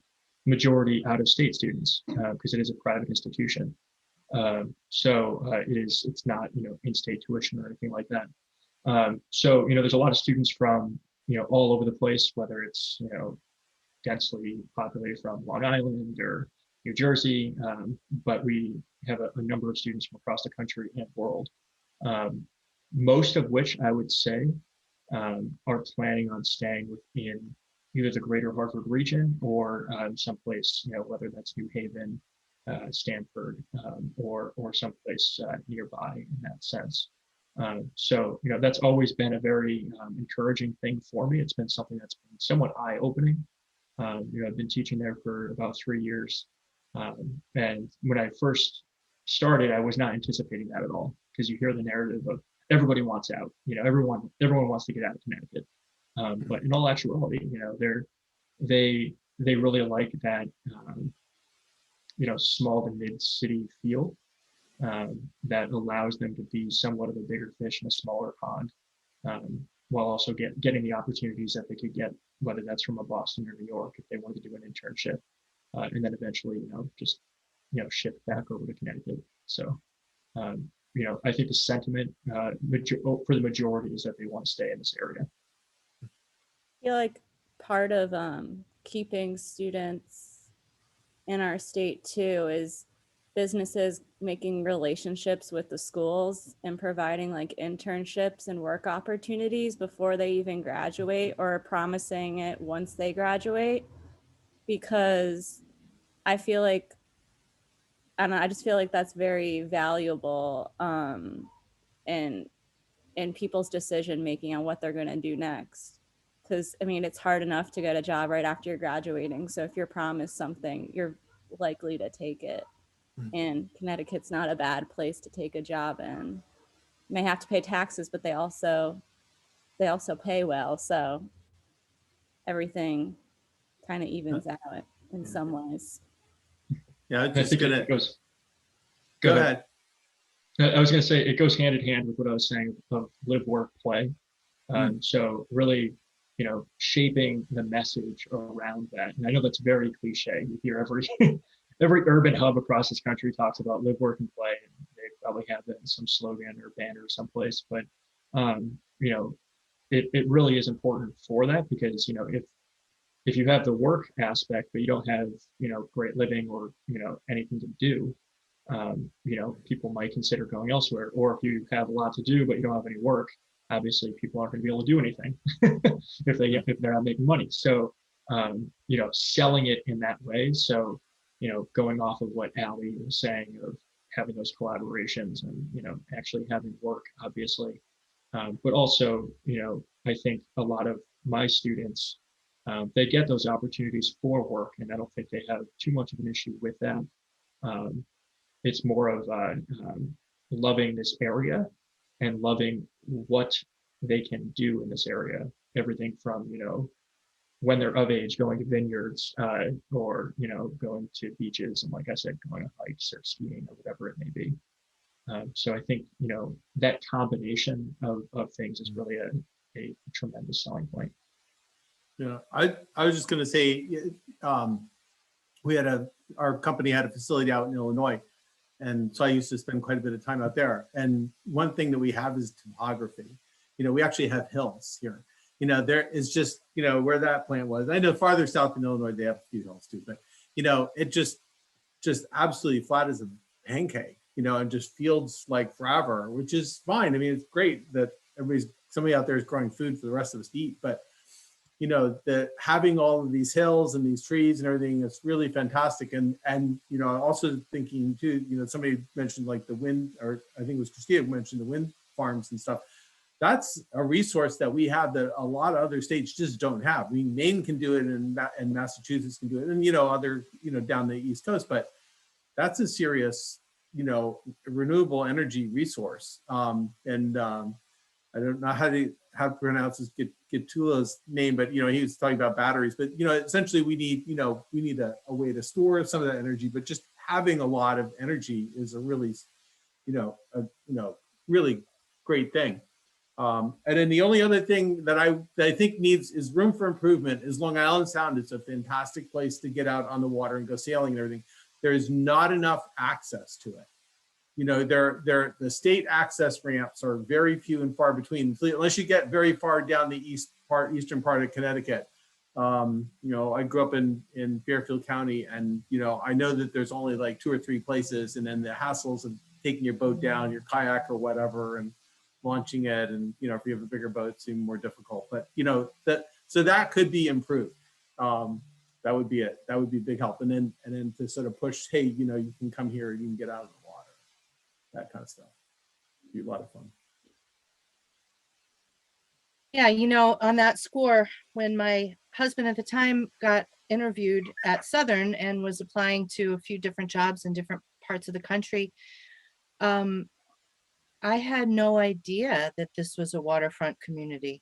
majority out-of-state students because it is a private institution. It's not, in-state tuition or anything like that. There's a lot of students from, all over the place, whether it's, densely populated from Long Island or New Jersey, but we have a number of students from across the country and world, most of which I would say are planning on staying within either the greater Hartford region or someplace, whether that's New Haven, Stanford, or someplace nearby in that sense. That's always been a very encouraging thing for me. It's been something that's been somewhat eye-opening. I've been teaching there for about 3 years. And when I first started, I was not anticipating that at all, because you hear the narrative of everybody wants out, everyone wants to get out of Connecticut. But in all actuality, they really like that, small to mid city feel that allows them to be somewhat of a bigger fish in a smaller pond, while also getting the opportunities that they could get, whether that's from a Boston or New York, if they wanted to do an internship, and then eventually, just, shift back over to Connecticut. So, I think the sentiment for the majority is that they want to stay in this area. I feel like part of keeping students in our state too is businesses making relationships with the schools and providing like internships and work opportunities before they even graduate, or promising it once they graduate, because I feel like, I don't know, I just feel like that's very valuable in people's decision making on what they're going to do next. Because it's hard enough to get a job right after you're graduating. So if you're promised something, you're likely to take it. And Connecticut's not a bad place to take a job in. You may have to pay taxes, but they also pay well. So everything kind of evens out in some ways. Yeah, I think it goes. Go ahead. I was going to say it goes hand in hand with what I was saying of live, work, play. So really, shaping the message around that. And I know that's very cliche. You hear every urban hub across this country talks about live, work, and play. And they probably have that in some slogan or banner someplace. But it really is important for that, because if you have the work aspect but you don't have great living or anything to do, people might consider going elsewhere. Or if you have a lot to do but you don't have any work, obviously people aren't going to be able to do anything if they're not making money. So selling it in that way. So going off of what Allie was saying of having those collaborations and actually having work, obviously, but also I think a lot of my students, they get those opportunities for work, and I don't think they have too much of an issue with that. It's more of loving this area and loving what they can do in this area. Everything from, when they're of age, going to vineyards, or, going to beaches, and like I said, going on hikes or skiing or whatever it may be. So I think, that combination of things is really a tremendous selling point. Yeah, I was just going to say, our company had a facility out in Illinois. And so I used to spend quite a bit of time out there. And one thing that we have is topography. We actually have hills here. There is just, where that plant was. I know farther south in Illinois, they have a few hills too, but, it just absolutely flat as a pancake, and just fields like forever, which is fine. It's great that somebody out there is growing food for the rest of us to eat, but that having all of these hills and these trees and everything is really fantastic. And also thinking too, somebody mentioned like the wind, or I think it was Christina mentioned the wind farms and stuff. that's a resource that we have that a lot of other states just don't have. I mean, Maine can do it, and Massachusetts can do it, and other down the East Coast, but that's a serious renewable energy resource. I don't know how to pronounce this Getula's name, but he was talking about batteries. But essentially, we need a way to store some of that energy. But just having a lot of energy is a really really great thing. And then the only other thing that I think needs is room for improvement is Long Island Sound. It's a fantastic place to get out on the water and go sailing and everything. There is not enough access to it. The state access ramps are very few and far between, unless you get very far down the eastern part of Connecticut. I grew up in Fairfield County, and I know that there's only like 2 or 3 places, and then the hassles of taking your boat down, your kayak or whatever, and launching it, and if you have a bigger boat, it's even more difficult. But that could be improved. That would be it. That would be a big help. And then to sort of push, hey, you can come here and you can get out of the water, that kind of stuff. It'd be a lot of fun. Yeah, on that score, when my husband at the time got interviewed at Southern and was applying to a few different jobs in different parts of the country, I had no idea that this was a waterfront community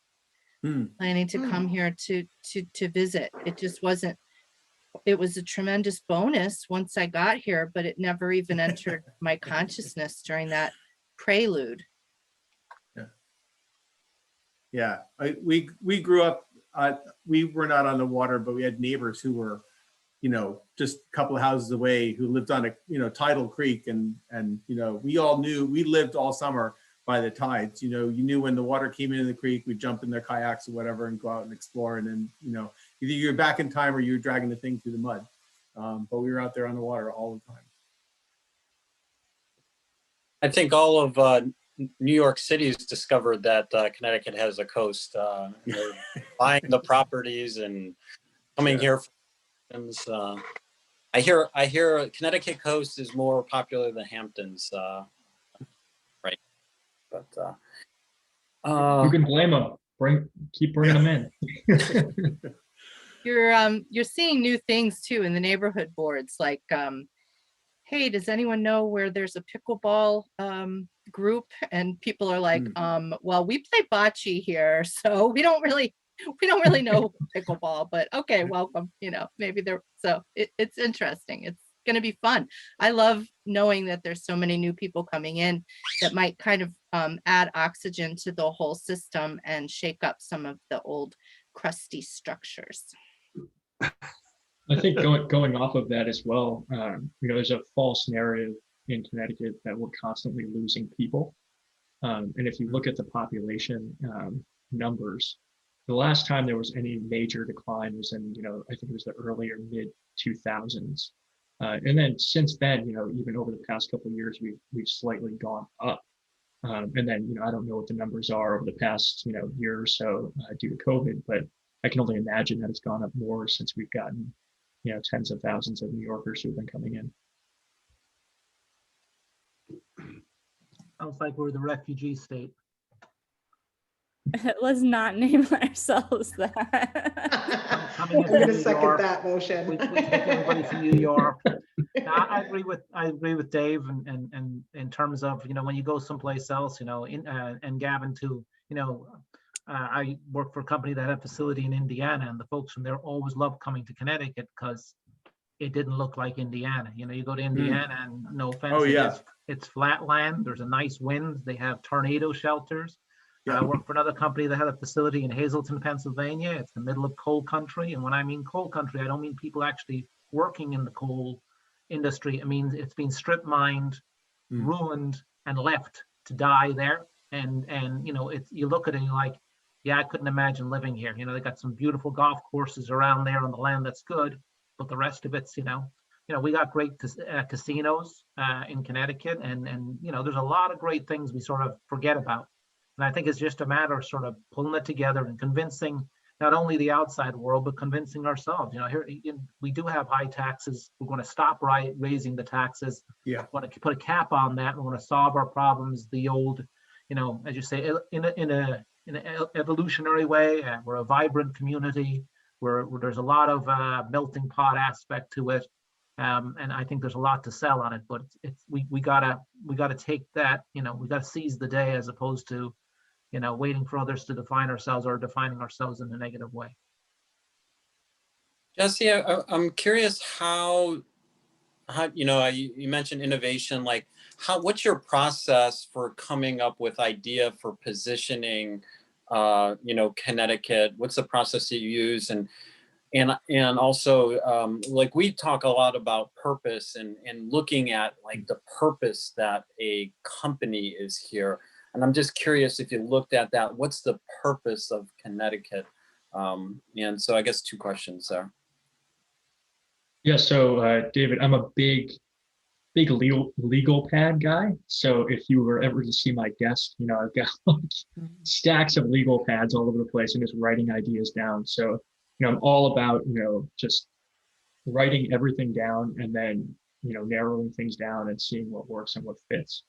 planning to come here to visit. It just wasn't. It was a tremendous bonus once I got here, but it never even entered my consciousness during that prelude. Yeah, we grew up, we were not on the water, but we had neighbors who were, just a couple of houses away, who lived on a, Tidal Creek, and we all knew, we lived all summer by the tides. You knew when the water came into the creek, we'd jump in their kayaks or whatever and go out and explore. And then, either you're back in time or you're dragging the thing through the mud. But we were out there on the water all the time. I think all of New York City has discovered that Connecticut has a coast. They're buying the properties and coming here. I hear Connecticut coast is more popular than Hamptons, right? But you can blame them. Keep bringing them in. You're seeing new things too in the neighborhood boards, like hey, does anyone know where there's a pickleball group? And people are like, well, we play bocce here, so we don't really know pickleball, but okay, welcome. Maybe it's interesting. It's going to be fun. I love knowing that there's so many new people coming in that might kind of add oxygen to the whole system and shake up some of the old crusty structures. I think going off of that as well, there's a false narrative in Connecticut that we're constantly losing people. And if you look at the population numbers, the last time there was any major decline was in, I think it was the early or mid 2000s. And then since then, even over the past couple of years, we've slightly gone up. And then, I don't know what the numbers are over the past, year or so due to COVID, but I can only imagine that it's gone up more since we've gotten, tens of thousands of New Yorkers who've been coming in. Sounds like we're the refugee state. Let's not name ourselves that. I'm going to second that motion. We take everybody from New York. I agree with Dave, and in terms of when you go someplace else, and Gavin too. I work for a company that had a facility in Indiana, and the folks from there always loved coming to Connecticut because it didn't look like Indiana. You go to Indiana and no offense, it's flat land. There's a nice wind. They have tornado shelters. Yeah. I work for another company that had a facility in Hazleton, Pennsylvania. It's the middle of coal country. And when I mean coal country, I don't mean people actually working in the coal industry. I mean, it's been strip mined, ruined, and left to die there. And you look at it and you're like, yeah, I couldn't imagine living here. They got some beautiful golf courses around there on the land that's good, but the rest of it's, we got great casinos in Connecticut, and there's a lot of great things we sort of forget about. And I think it's just a matter of sort of pulling it together and convincing not only the outside world, but convincing ourselves. Here we do have high taxes. We're going to stop raising the taxes. Yeah. We want to put a cap on that. We want to solve our problems the old you know, as you say, in a evolutionary way. We're a vibrant community. Where there's a lot of melting pot aspect to it, and I think there's a lot to sell on it. But we gotta take that, you know, we gotta seize the day as opposed to, you know, waiting for others to define ourselves or defining ourselves in a negative way. Jesse, I'm curious how you know, you mentioned innovation, like what's your process for coming up with idea for positioning, you know, Connecticut? What's the process that you use? And also, like we talk a lot about purpose and looking at like the purpose that a company is here. And I'm just curious if you looked at that, what's the purpose of Connecticut? And so I guess 2 questions there. Yeah, so David, I'm a big legal pad guy. So if you were ever to see my desk, you know, I've got like stacks of legal pads all over the place and just writing ideas down. So, you know, I'm all about, you know, just writing everything down and then, you know, narrowing things down and seeing what works and what fits.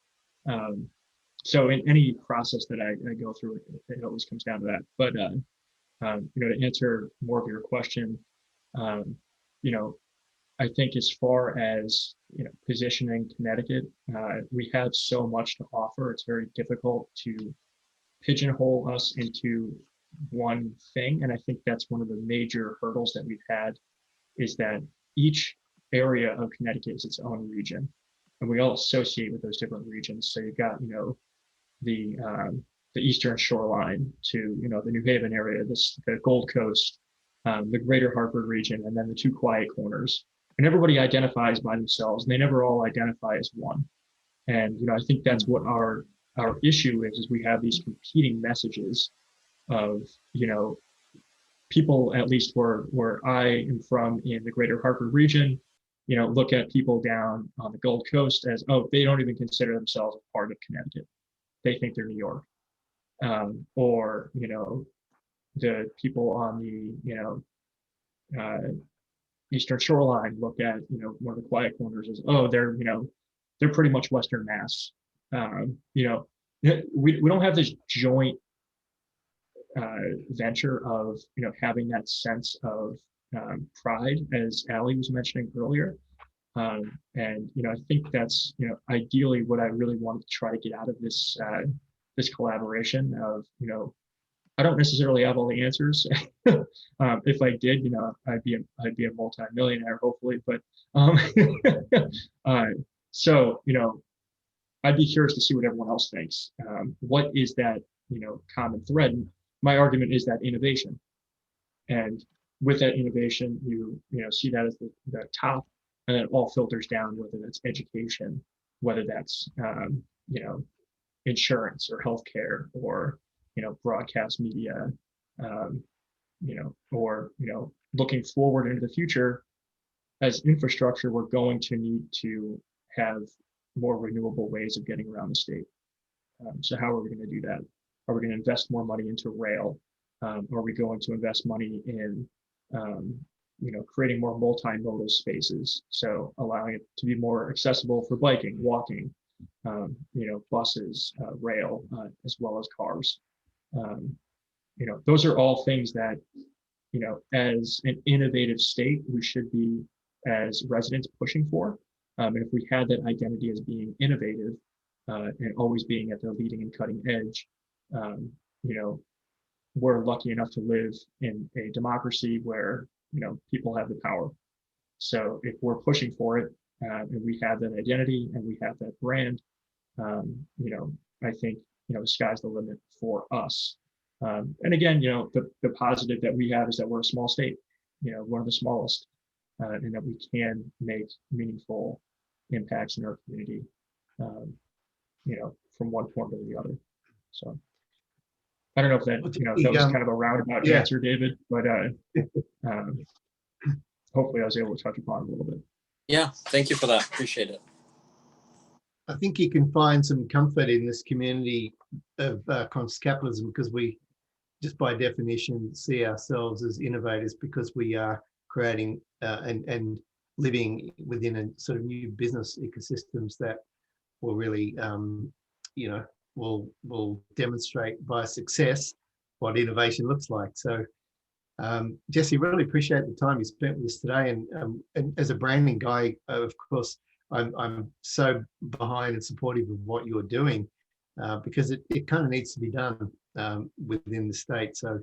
So in any process that I go through, it always comes down to that. But, you know, to answer more of your question, you know, I think as far as, you know, positioning Connecticut, we have so much to offer. It's very difficult to pigeonhole us into one thing. And I think that's one of the major hurdles that we've had, is that each area of Connecticut is its own region. And we all associate with those different regions. So you've got, you know, the Eastern Shoreline to, you know, the New Haven area, the Gold Coast, the Greater Hartford region, and then the 2 quiet corners. And everybody identifies by themselves, and they never all identify as one. And, you know, I think that's what our issue is we have these competing messages of, you know, people, at least where I am from in the Greater Hartford region, you know, look at people down on the Gold Coast as, oh, they don't even consider themselves a part of Connecticut. They think they're New York. Or, you know, the people on the, you know, Eastern Shoreline look at, you know, one of the quiet corners as, oh, they're, you know, they're pretty much Western Mass. You know, we don't have this joint venture of, you know, having that sense of pride, as Ali was mentioning earlier. And, you know, I think that's, you know, ideally what I really wanted to try to get out of this this collaboration of, you know, I don't necessarily have all the answers. If I did, you know, I'd be a multi-millionaire, hopefully. But so, you know, I'd be curious to see what everyone else thinks. What is that, you know, common thread? And my argument is that innovation, and with that innovation, you know, see that as the top, and it all filters down, whether that's education, whether that's you know, insurance or healthcare, or, you know, broadcast media, you know, or, you know, looking forward into the future as infrastructure, we're going to need to have more renewable ways of getting around the state. So how are we going to do that? Are we going to invest more money into rail? Are we going to invest money in, you know, creating more multimodal spaces? So allowing it to be more accessible for biking, walking, you know, buses, rail, as well as cars. You know, those are all things that, you know, as an innovative state, we should be, as residents, pushing for. And if we had that identity as being innovative and always being at the leading and cutting edge, you know, we're lucky enough to live in a democracy where, you know, people have the power. So if we're pushing for it, and we have that identity and we have that brand, you know, I think, you know, the sky's the limit for us. And again, you know, the positive that we have is that we're a small state, you know, one of the smallest, and that we can make meaningful impacts in our community, you know, from one point to the other. So I don't know if that, you know, that was kind of a roundabout answer, David, but hopefully I was able to touch upon it a little bit. Yeah, thank you for that. Appreciate it. I think you can find some comfort in this community of conscious capitalism, because we, just by definition, see ourselves as innovators, because we are creating and living within a sort of new business ecosystems that will really, you know, will demonstrate by success what innovation looks like. So, Jesse, really appreciate the time you spent with us today. And as a branding guy, of course, I'm so behind and supportive of what you're doing because it kind of needs to be done within the state. So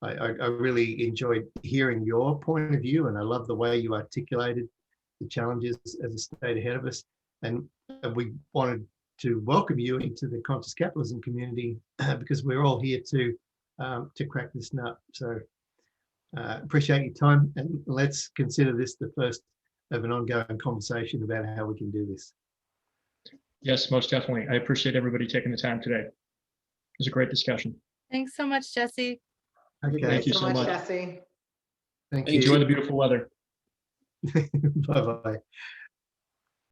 I really enjoyed hearing your point of view, and I love the way you articulated the challenges as a state ahead of us. And we wanted to welcome you into the conscious capitalism community because we're all here to crack this nut. So appreciate your time, and let's consider this the first of an ongoing conversation about how we can do this. Yes, most definitely. I appreciate everybody taking the time today. It was a great discussion. Thanks so much, Jesse. Okay. Thank you so much. Jesse. Thank you. Enjoy the beautiful weather. Bye-bye.